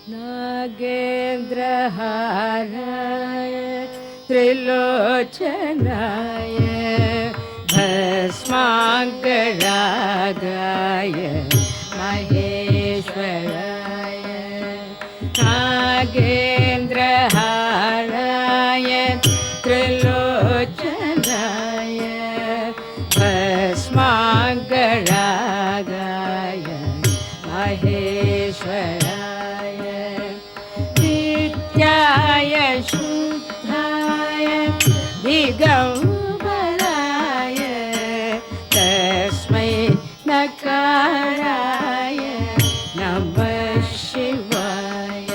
नागेन्द्रहाराय त्रिलोचनाय भस्माङ्गरागाय महेश्वराय नागेन्द्रहाराय त्रिलोचनाय भस्माङ्गरागाय महेश्वराय नित्याय शुद्धाय दिगम्बराय तस्मै नकाराय नमः शिवाय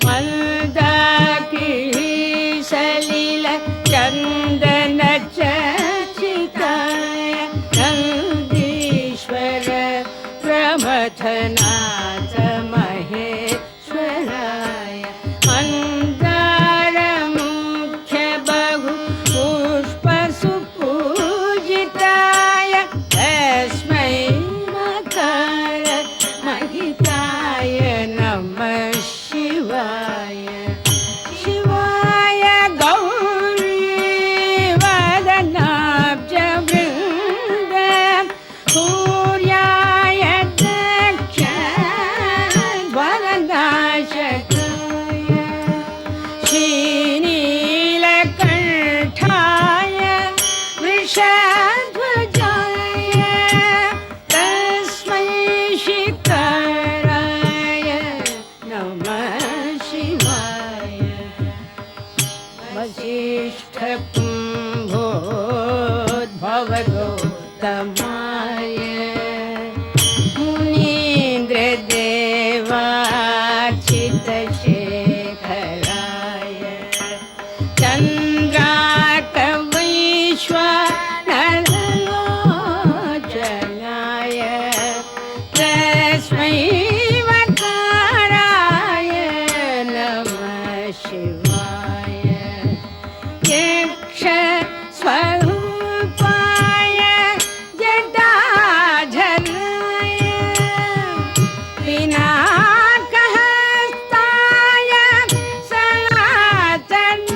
मन्दाकिनीसलिल चन्दनचर्चिताय नन्दीश्वर प्रमथनाथ महेश्वराय मन्दारमुख्य बहु पुष्पसुपूजिताय तस्मै मकार महिताय नमः शिवाय शिवाय गौरीवदनाब्जवृन्द सूर्याय दक्षवदनाशकाय श्रीनीलकण्ठाय वृषध्वजाय तस्मै शिखराय नमः शिवाय वसिष्ठकुम्भोद्भवगौतमाय मुनीन्द्रदेवार्चितशेखराय चन्द्राकवैश्वरलोचनाय तस्मै वकाराय नमः शिवाय यक्षस्वरूपाय जटाधराय पिनाकहस्ताय सनातनाय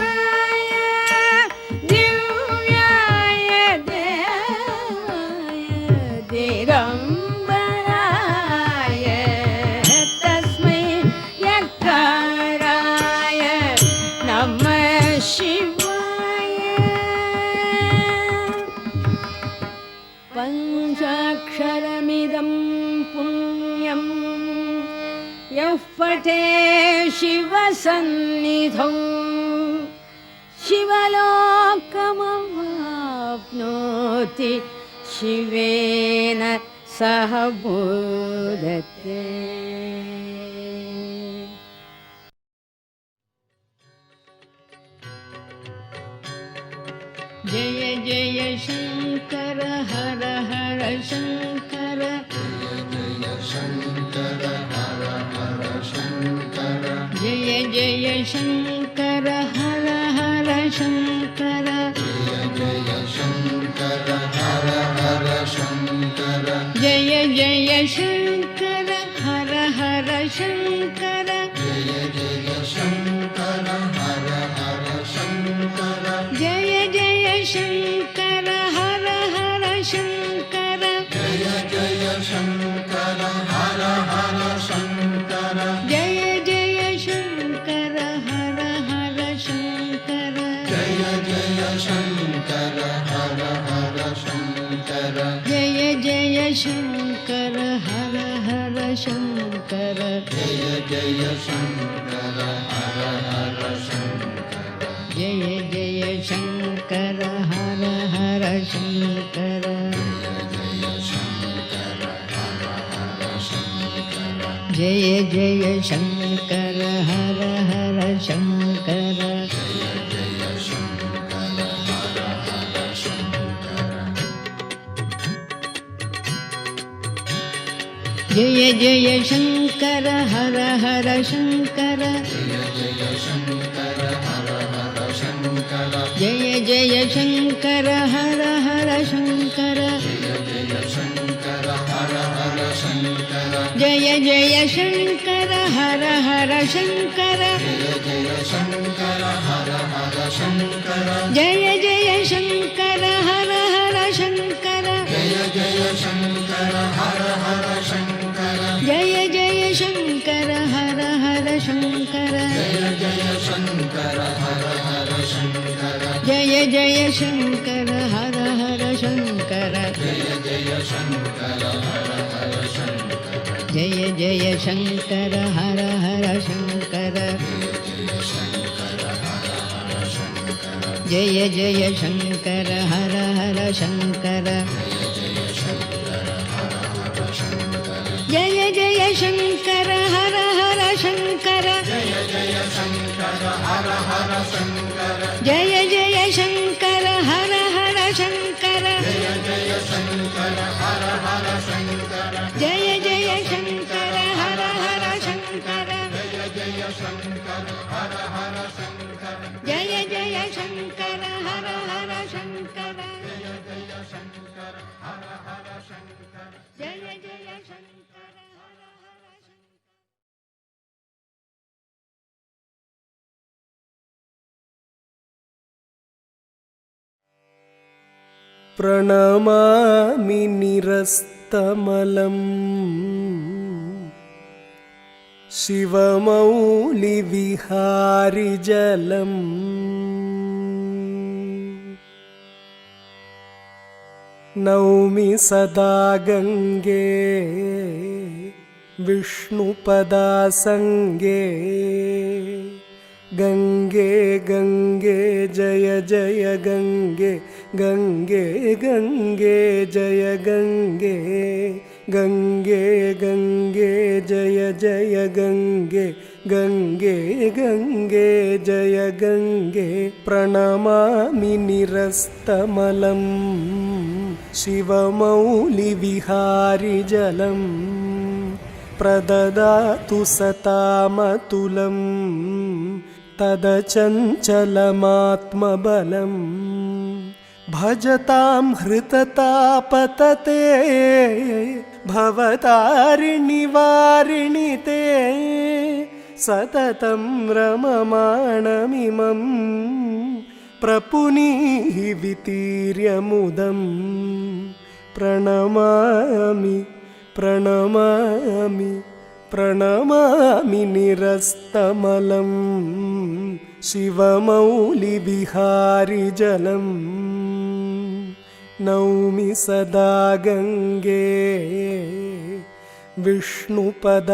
दिव्याय देवाय दिगम्बराय तस्मै यकाराय नमः शिवाय पञ्चाक्षरमिदं पुण्यं यः पठे शिवसन्निधौ शिवलोकमवाप्नोति शिवेन सह बोधते। जय जय शंकर हर हर शंकर जय शंकर हर हर शंकर जय जय शंकर हर हर शंकर जय शंकर हर हर शंकर जय जय शंकर हर हर शंकर जय जय शंकर हर हर शंकर जय जय शंकर हर हर शंकर जय जय शंकर हर हर शंकर जय जय शंकर हर हर शंकर जय जय शंकर हर हर शंकर जय जय शंकर हर हर शंकर जय जय शंकर हर हर शंकर जय जय शंकर हर हर शंकर जय जय शंकर हर हर शंकर जय जय शंकर हर हर शंकर जय जय शंकर हर हर शंकर जय जय शंकर हर हर शंकर जय जय शंकर हर हर शंकर जय जय शंकर हर हर शंकर जय जय शंकर हर हर शंकर जय जय शंकर हर हर शंकर जय जय शंकर हर हर शंकर जय जय शंकर हर हर शंकर जय जय शंकर हर हर शंकर जय जय शंकर हर हर शंकर जय जय शंकर हर हर शंकर जय जय शंकर प्रणमामि निरस्तमलम् शिवमौलिविहारिजलम् नौमि सदा गंगे विष्णुपदासंगे गंगे गंगे जय जय गंगे गंगे गंगे जय गंगे गंगे गंगे जय जय गंगे गंगे गंगे जय गंगे प्रणमामि निरस्तमलं शिवमौलिविहारिजलं प्रददातु सतामतुलं तदचञ्चलमात्मबलम् भजतां हृततापतते भवतारिणि वारिणि ते सततं रममाणमिमं प्रपुनीहि वितीर्यमुदं प्रणमामि प्रणमामि प्रणमामि निरस्तमलं शिवमौलिविहारिजलम् नौमि सदा गंगे विष्णुपदासंगे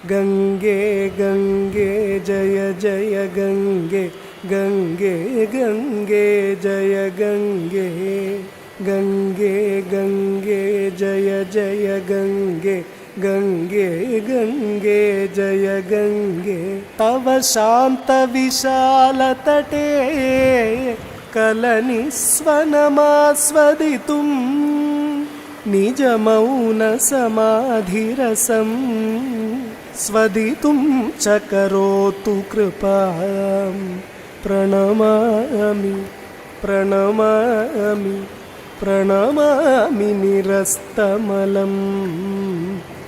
गंगे गंगे जय जय गंगे गंगे गंगे जय गंगे गंगे गंगे जय जय गंगे गंगे गंगे जय गंगे तव शांत विशालतटे कलनिस्वनमास्वदितुं निजमौनसमाधिरसं स्वदितुं च करोतु कृपां प्रणमामि प्रणमामि प्रणमामि निरस्तमलं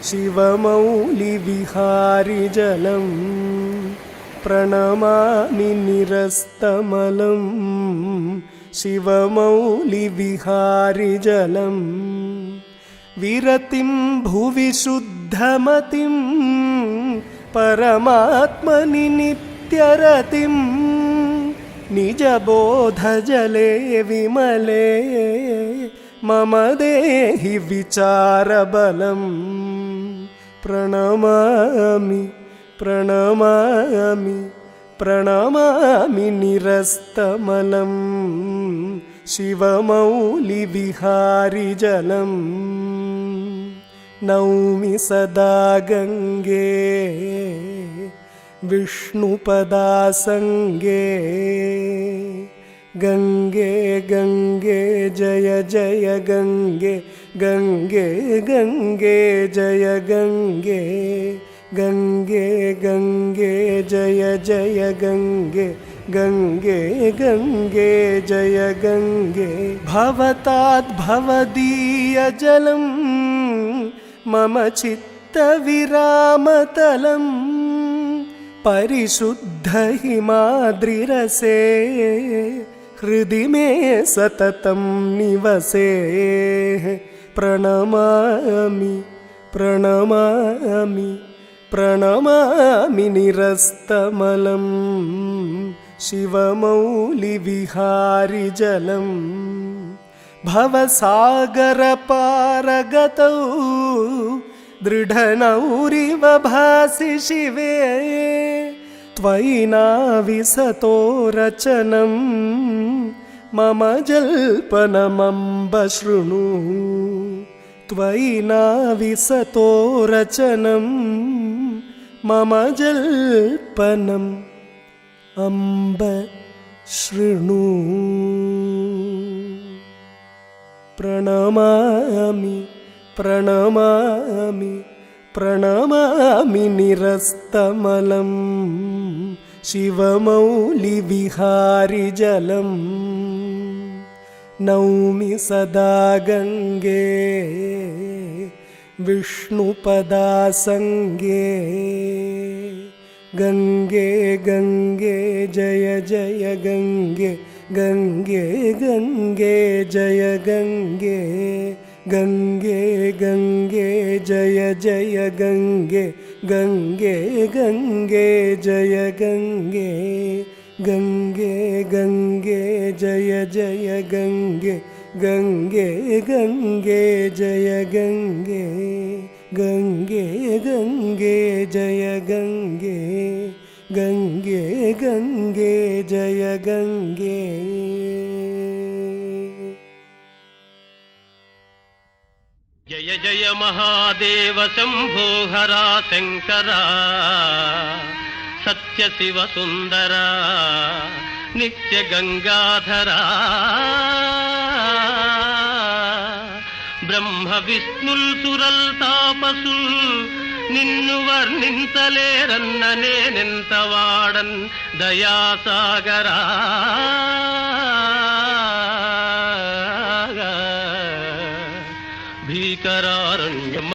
शिवमौलिविहारिजलं प्रणमामि निरस्तमलं शिवमौलिविहारिजलं विरतिं भुवि शुद्धमतिं परमात्मनि नित्यरतिं निजबोधजले विमले मम देहि विचारबलं प्रणमामि प्रणमामि प्रणमामि निरस्तमलं शिवमौलिविहारिजलं नौमि सदा गंगे विष्णुपदासंगे गंगे गंगे जय जय गंगे गंगे गंगे जय गंगे गंगे गंगे जय जय गंगे गङ्गे गङ्गे जय गङ्गे भवताद्भवदीयजलं मम चित्तविरामतलं परिशुद्धहिमाद्रिरसे हृदि मे सततं निवसे प्रणमामि प्रणमामि प्रणमामि निरस्तमलं शिवमौलिविहारिजलं भवसागरपारगतौ दृढनौरिव भासि शिवे त्वयि नाविसतो रचनं मम जल्पनमम्ब शृणु त्वयि नाविसतो रचनं मम जल्पनम् अम्ब शृणु प्रणमामि प्रणमामि प्रणमामि निरस्तमलं शिवमौलिविहारिजलम् नौमि सदा गङ्गे विष्णुपदासङ्गे गङ्गे गङ्गे जय जय गङ्गे गङ्गे गङ्गे जय गङ्गे गङ्गे गङ्गे जय जय गङ्गे गङ्गे गङ्गे जय गङ्गे गङ्गे गङ्गे जय जय गङ्गे गङ्गे गङ्गे जय गङ्गे गङ्गे गङ्गे जय गङ्गे गङ्गे गङ्गे जय गङ्गे जय जय महादेव शंभो हरा शंकरा सत्य शिव सुंदरा नित्य गंगाधरा ब्रह्म विष्णुल सुरल तापसुल निन्नु वर्णिंचलेरन्न नेनेंत वाडन दयासागरा